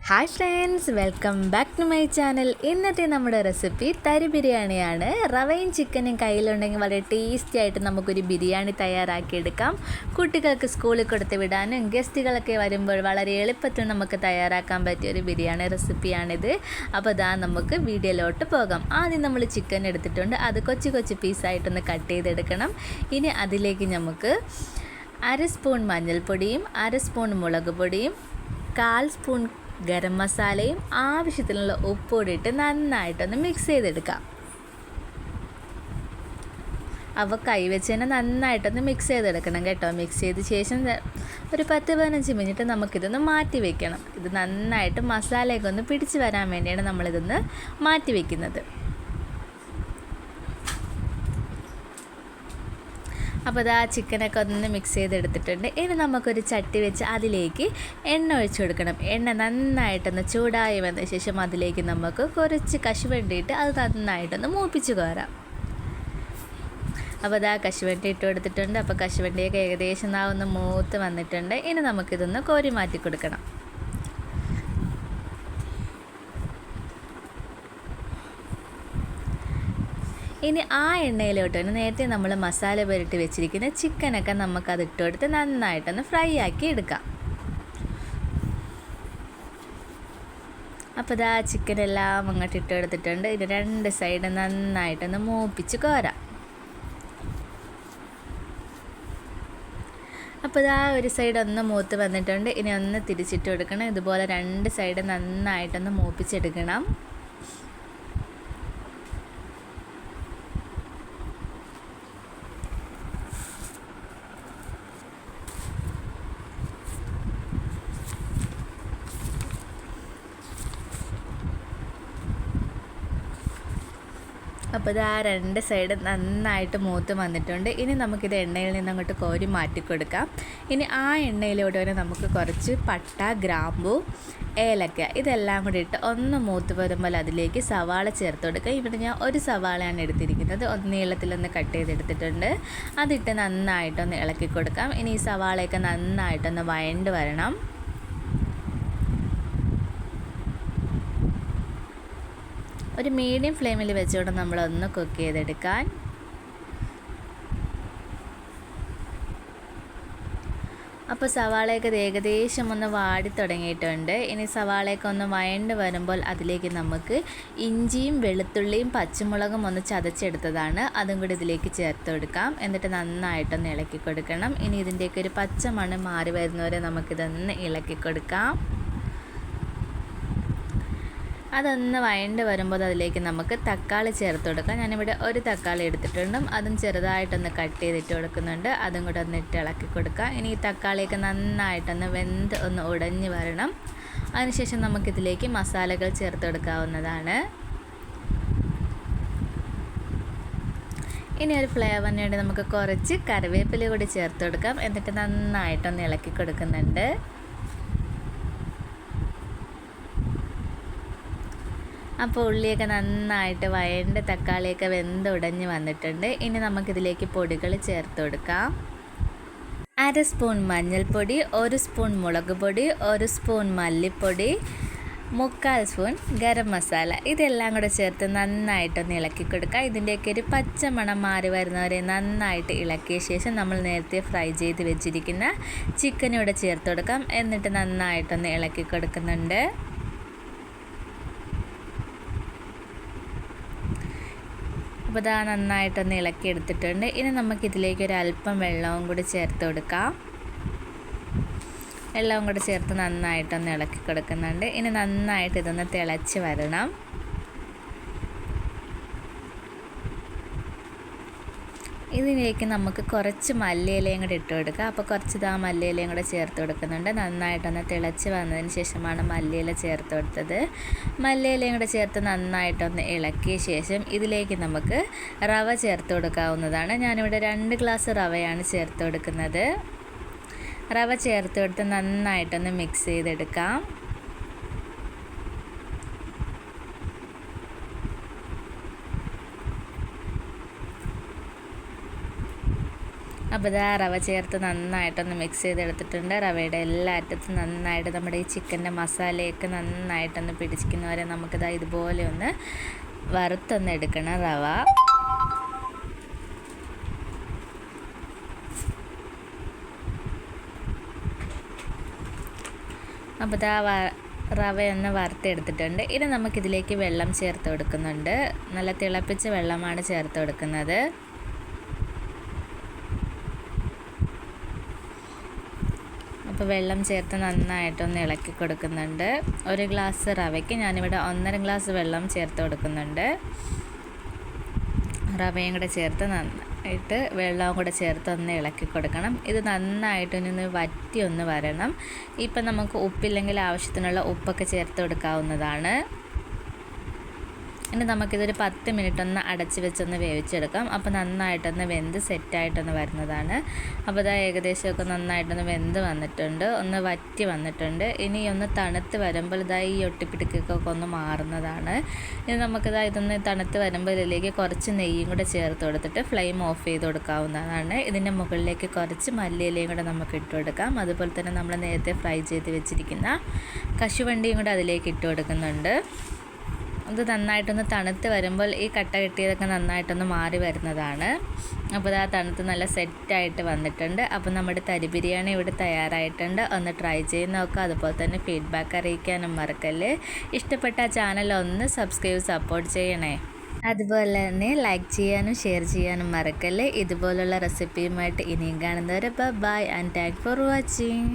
Hi friends, welcome back to my channel. ഇന്നത്തെ നമ്മുടെ recipe തരി ബിരിയാണിയാണ്. റവയും ചിക്കനും കയ്യിലുണ്ടെങ്കിൽ വളരെ ടേസ്റ്റി ആയിട്ട് നമുക്കൊരു ബിരിയാണി തയ്യാറാക്കിയെടുക്കാം. കുട്ടികൾക്ക് സ്കൂളിൽ കൊടുത്ത് വിടാനും ഗസ്റ്റുകളൊക്കെ വരുമ്പോൾ വളരെ എളുപ്പത്തിൽ നമുക്ക് തയ്യാറാക്കാൻ പറ്റിയൊരു ബിരിയാണി റെസിപ്പിയാണിത്. അപ്പോൾ നമുക്ക് വീഡിയോയിലോട്ട് പോകാം. ആദ്യം നമ്മൾ ചിക്കൻ എടുത്തിട്ടുണ്ട്. അത് കൊച്ചു കൊച്ചു പീസായിട്ടൊന്ന് കട്ട് ചെയ്തെടുക്കണം. ഇനി അതിലേക്ക് നമുക്ക് 1/2 സ്പൂൺ മഞ്ഞൾപ്പൊടിയും 1/2 സ്പൂൺ മുളക് പൊടിയും 1/4 സ്പൂൺ ഗരം മസാലയും ആവശ്യത്തിനുള്ള ഉപ്പൊടിയിട്ട് നന്നായിട്ടൊന്ന് മിക്സ് ചെയ്തെടുക്കാം. അപ്പോൾ കൈവച്ച് തന്നെ നന്നായിട്ടൊന്ന് മിക്സ് ചെയ്തെടുക്കണം കേട്ടോ. മിക്സ് ചെയ്ത ശേഷം ഒരു 10-15 മിനിറ്റ് നമുക്കിതൊന്ന് മാറ്റി വയ്ക്കണം. ഇത് നന്നായിട്ട് മസാലയൊക്കെ ഒന്ന് പിടിച്ച് വരാൻ വേണ്ടിയാണ് നമ്മളിതൊന്ന് മാറ്റി വയ്ക്കുന്നത്. അപ്പോൾ ചിക്കനൊക്കെ ഒന്ന് മിക്സ് ചെയ്തെടുത്തിട്ടുണ്ട്. ഇനി നമുക്കൊരു ചട്ടി വെച്ച് അതിലേക്ക് എണ്ണ ഒഴിച്ചു കൊടുക്കണം. എണ്ണ നന്നായിട്ടൊന്ന് ചൂടായി വന്ന ശേഷം അതിലേക്ക് നമുക്ക് കുറച്ച് കശുവണ്ടി ഇട്ട് അത് നന്നായിട്ടൊന്ന് മൂപ്പിച്ച് കോരാം. അപ്പോൾ കശുവണ്ടി ഇട്ട് കൊടുത്തിട്ടുണ്ട്. അപ്പോൾ കശുവണ്ടിയൊക്കെ ഏകദേശം ഒന്ന് മൂത്ത് വന്നിട്ടുണ്ട്. ഇനി നമുക്കിതൊന്ന് കോരി മാറ്റി കൊടുക്കണം. ഇനി ആ എണ്ണയിലോട്ട് തന്നെ നേരത്തെ നമ്മൾ മസാല പുരട്ടി വെച്ചിരിക്കുന്ന ചിക്കനൊക്കെ നമുക്കത് ഇട്ട് കൊടുത്ത് നന്നായിട്ടൊന്ന് ഫ്രൈ ആക്കി എടുക്കാം. അപ്പോൾ ചിക്കനെല്ലാം അങ്ങോട്ട് ഇട്ട് കൊടുത്തിട്ടുണ്ട്. ഇത് 2 സൈഡ് നന്നായിട്ടൊന്ന് മൂപ്പിച്ച് കോരാം. അപ്പോൾ ഒരു സൈഡ് ഒന്ന് മൂത്ത് വന്നിട്ടുണ്ട്. ഇനി ഒന്ന് തിരിച്ചിട്ട് കൊടുക്കണം. ഇതുപോലെ 2 സൈഡ് നന്നായിട്ടൊന്ന് മൂപ്പിച്ചെടുക്കണം. അപ്പോൾ 2 സൈഡ് നന്നായിട്ട് മൂത്ത് വന്നിട്ടുണ്ട്. ഇനി നമുക്കിത് എണ്ണയിൽ നിന്ന് അങ്ങോട്ട് കോരി മാറ്റി കൊടുക്കാം. ഇനി ആ എണ്ണയിലോട്ട് തന്നെ നമുക്ക് കുറച്ച് പട്ട, ഗ്രാമ്പു, ഏലക്ക ഇതെല്ലാം കൂടി ഇട്ട് ഒന്ന് മൂത്ത് വരുമ്പോൾ അതിലേക്ക് സവാള ചേർത്ത് കൊടുക്കുക. ഇവിടെ ഞാൻ ഒരു സവാളയാണ് എടുത്തിരിക്കുന്നത്. നീളത്തിലൊന്ന് കട്ട് ചെയ്തെടുത്തിട്ടുണ്ട്. അതിട്ട് നന്നായിട്ടൊന്ന് ഇളക്കി കൊടുക്കാം. ഇനി ഈ സവാളയൊക്കെ നന്നായിട്ടൊന്ന് വഴണ്ട് വരണം. ഒരു മീഡിയം ഫ്ലെയിമിൽ വെച്ചുകൊണ്ട് നമ്മളൊന്ന് കുക്ക് ചെയ്തെടുക്കാൻ. അപ്പോൾ സവാളയൊക്കെ ഏകദേശം ഒന്ന് വാടി തുടങ്ങിയിട്ടുണ്ട്. ഇനി സവാളയൊക്കെ ഒന്ന് വഴണ്ട് വരുമ്പോൾ അതിലേക്ക് നമുക്ക് ഇഞ്ചിയും വെളുത്തുള്ളിയും പച്ചമുളകും ഒന്ന് ചതച്ചെടുത്തതാണ്. അതും കൂടി ഇതിലേക്ക് ചേർത്ത് കൊടുക്കാം. എന്നിട്ട് നന്നായിട്ടൊന്ന് ഇളക്കി കൊടുക്കണം. ഇനി ഇതിൻ്റെയൊക്കെ ഒരു പച്ച മണം മാറി വരുന്നവരെ നമുക്കിതൊന്ന് ഇളക്കി കൊടുക്കാം. അതൊന്ന് വഴണ്ട് വരുമ്പോൾ അതിലേക്ക് നമുക്ക് തക്കാളി ചേർത്ത് കൊടുക്കാം. ഞാനിവിടെ ഒരു തക്കാളി എടുത്തിട്ടുണ്ട്. അതും ചെറുതായിട്ടൊന്ന് കട്ട് ചെയ്തിട്ട് കൊടുക്കുന്നുണ്ട്. അതും കൂടെ ഒന്ന് ഇട്ട് ഇളക്കി കൊടുക്കാം. ഇനി ഈ തക്കാളിയൊക്കെ നന്നായിട്ടൊന്ന് വെന്ത് ഒന്ന് ഉടഞ്ഞ് വരണം. അതിനുശേഷം നമുക്കിതിലേക്ക് മസാലകൾ ചേർത്ത് കൊടുക്കാവുന്നതാണ്. ഇനി ഒരു ഫ്ലേവറിന് വേണ്ടി നമുക്ക് കുറച്ച് കറിവേപ്പില കൂടി ചേർത്ത് കൊടുക്കാം. എന്നിട്ട് നന്നായിട്ടൊന്ന് ഇളക്കി കൊടുക്കുന്നുണ്ട്. അപ്പോൾ ഉള്ളിയൊക്കെ നന്നായിട്ട് വഴണ്ട് തക്കാളിയൊക്കെ വെന്ത് ഉടഞ്ഞ് വന്നിട്ടുണ്ട്. ഇനി നമുക്കിതിലേക്ക് പൊടികൾ ചേർത്ത് കൊടുക്കാം. 1/2 സ്പൂൺ മഞ്ഞൾപ്പൊടി, 1 സ്പൂൺ മുളക് പൊടി, 1 സ്പൂൺ മല്ലിപ്പൊടി, 1/4 സ്പൂൺ ഗരം മസാല ഇതെല്ലാം കൂടെ ചേർത്ത് നന്നായിട്ടൊന്ന് ഇളക്കി കൊടുക്കുക. ഇതിൻ്റെയൊക്കെ ഒരു പച്ച മണം മാറി വരുന്നവരെ നന്നായിട്ട് ഇളക്കിയ ശേഷം നമ്മൾ നേരത്തെ ഫ്രൈ ചെയ്ത് വെച്ചിരിക്കുന്ന ചിക്കനൂടെ ചേർത്ത് കൊടുക്കാം. എന്നിട്ട് നന്നായിട്ടൊന്ന് ഇളക്കി കൊടുക്കുന്നുണ്ട്. അപ്പോൾ നന്നായിട്ടൊന്ന് ഇളക്കി എടുത്തിട്ടുണ്ട്. ഇനി നമുക്കിതിലേക്ക് ഒരു അല്പം വെള്ളവും കൂടി ചേർത്ത് കൊടുക്കാം. വെള്ളവും കൂടി ചേർത്ത് നന്നായിട്ടൊന്ന് ഇളക്കി കൊടുക്കുന്നുണ്ട്. ഇനി നന്നായിട്ട് ഇതൊന്ന് തിളച്ച് വരണം. ഇതിലേക്ക് നമുക്ക് കുറച്ച് മല്ലിയിലയും കൂടി ഇട്ട് കൊടുക്കുക. അപ്പോൾ കുറച്ച് മല്ലിയിലയും കൂടെ ചേർത്ത് കൊടുക്കുന്നുണ്ട്. നന്നായിട്ടൊന്ന് തിളച്ച് വന്നതിന് ശേഷമാണ് മല്ലിയില ചേർത്ത് കൊടുത്തത്. മല്ലിയിലയും കൂടെ ചേർത്ത് നന്നായിട്ടൊന്ന് ഇളക്കിയ ശേഷം ഇതിലേക്ക് നമുക്ക് റവ ചേർത്ത് കൊടുക്കാവുന്നതാണ്. ഞാനിവിടെ 2 ഗ്ലാസ് റവയാണ് ചേർത്ത് കൊടുക്കുന്നത്. റവ ചേർത്ത് കൊടുത്ത് നന്നായിട്ടൊന്ന് മിക്സ് ചെയ്തെടുക്കാം. അപ്പോൾ ഇതാ റവ ചേർത്ത് നന്നായിട്ടൊന്ന് മിക്സ് ചെയ്തെടുത്തിട്ടുണ്ട്. റവയുടെ എല്ലാ അറ്റത്തും നന്നായിട്ട് നമ്മുടെ ഈ ചിക്കൻ്റെ മസാലയൊക്കെ നന്നായിട്ടൊന്ന് പിടിക്കുന്നവരെ നമുക്കിതാ ഇതുപോലെ ഒന്ന് വറുത്തൊന്ന് എടുക്കണം റവ. അപ്പോൾ ഇതാ റവയൊന്ന് വറുത്തെടുത്തിട്ടുണ്ട്. ഇനി നമുക്കിതിലേക്ക് വെള്ളം ചേർത്ത് കൊടുക്കുന്നുണ്ട്. നല്ല തിളപ്പിച്ച വെള്ളമാണ് ചേർത്ത് കൊടുക്കുന്നത്. അപ്പോൾ വെള്ളം ചേർത്ത് നന്നായിട്ടൊന്ന് ഇളക്കി കൊടുക്കുന്നുണ്ട്. 1 ഗ്ലാസ് റവയ്ക്ക് ഞാനിവിടെ 1.5 ഗ്ലാസ് വെള്ളം ചേർത്ത് കൊടുക്കുന്നുണ്ട്. റവയും കൂടെ ചേർത്ത് നന്നായിട്ട് വെള്ളവും കൂടെ ചേർത്ത് ഒന്ന് ഇളക്കി കൊടുക്കണം. ഇത് നന്നായിട്ടൊന്ന് വറ്റി ഒന്ന് വരണം. ഇപ്പം നമുക്ക് ഉപ്പില്ലെങ്കിൽ ആവശ്യത്തിനുള്ള ഉപ്പൊക്കെ ചേർത്ത് കൊടുക്കാവുന്നതാണ്. ഇനി നമുക്കിതൊരു 10 മിനിറ്റ് ഒന്ന് അടച്ച് വെച്ചൊന്ന് വേവിച്ചെടുക്കാം. അപ്പോൾ നന്നായിട്ടൊന്ന് വെന്ത് സെറ്റായിട്ടൊന്ന് വരുന്നതാണ്. അപ്പോൾ ഇതാ ഏകദേശമൊക്കെ നന്നായിട്ടൊന്ന് വെന്ത് വന്നിട്ടുണ്ട്, ഒന്ന് വറ്റി വന്നിട്ടുണ്ട്. ഇനി ഒന്ന് തണുത്ത് വരുമ്പോൾ ഇതാ ഈ ഒട്ടിപ്പിടിക്കൊക്കെ ഒന്ന് മാറുന്നതാണ്. ഇനി നമുക്കിതാ ഇതൊന്ന് തണുത്ത് വരുമ്പോൾ ഇതിലേക്ക് കുറച്ച് നെയ്യും കൂടെ ചേർത്ത് കൊടുത്തിട്ട് ഫ്ലെയിം ഓഫ് ചെയ്ത് കൊടുക്കാവുന്നതാണ്. ഇതിൻ്റെ മുകളിലേക്ക് കുറച്ച് മല്ലിയിലയും കൂടെ നമുക്ക് ഇട്ട് കൊടുക്കാം. അതുപോലെ തന്നെ നമ്മൾ നേരത്തെ ഫ്രൈ ചെയ്ത് വെച്ചിരിക്കുന്ന കശുവണ്ടിയും കൂടെ അതിലേക്ക് ഇട്ട് കൊടുക്കുന്നുണ്ട്. ഇത് നന്നായിട്ടൊന്ന് തണുത്ത് വരുമ്പോൾ ഈ കട്ട കെട്ടിയതൊക്കെ നന്നായിട്ടൊന്ന് മാറി വരുന്നതാണ്. അപ്പോൾ ഇത് ആ തണുത്ത് നല്ല സെറ്റായിട്ട് വന്നിട്ടുണ്ട്. അപ്പോൾ നമ്മുടെ തരി ബിരിയാണി ഇവിടെ തയ്യാറായിട്ടുണ്ട്. ഒന്ന് ട്രൈ ചെയ്ത് നോക്കുക. അതുപോലെ തന്നെ ഫീഡ്ബാക്ക് അറിയിക്കാനും മറക്കല്ലേ. ഇഷ്ടപ്പെട്ട ചാനൽ ഒന്ന് സപ്പോർട്ട് ചെയ്യണേ. അതുപോലെ തന്നെ ലൈക്ക് ചെയ്യാനും ഷെയർ ചെയ്യാനും മറക്കല്ലേ. ഇതുപോലുള്ള റെസിപ്പിയുമായിട്ട് ഇനിയും കാണുന്നവരെ bye and thank for watching.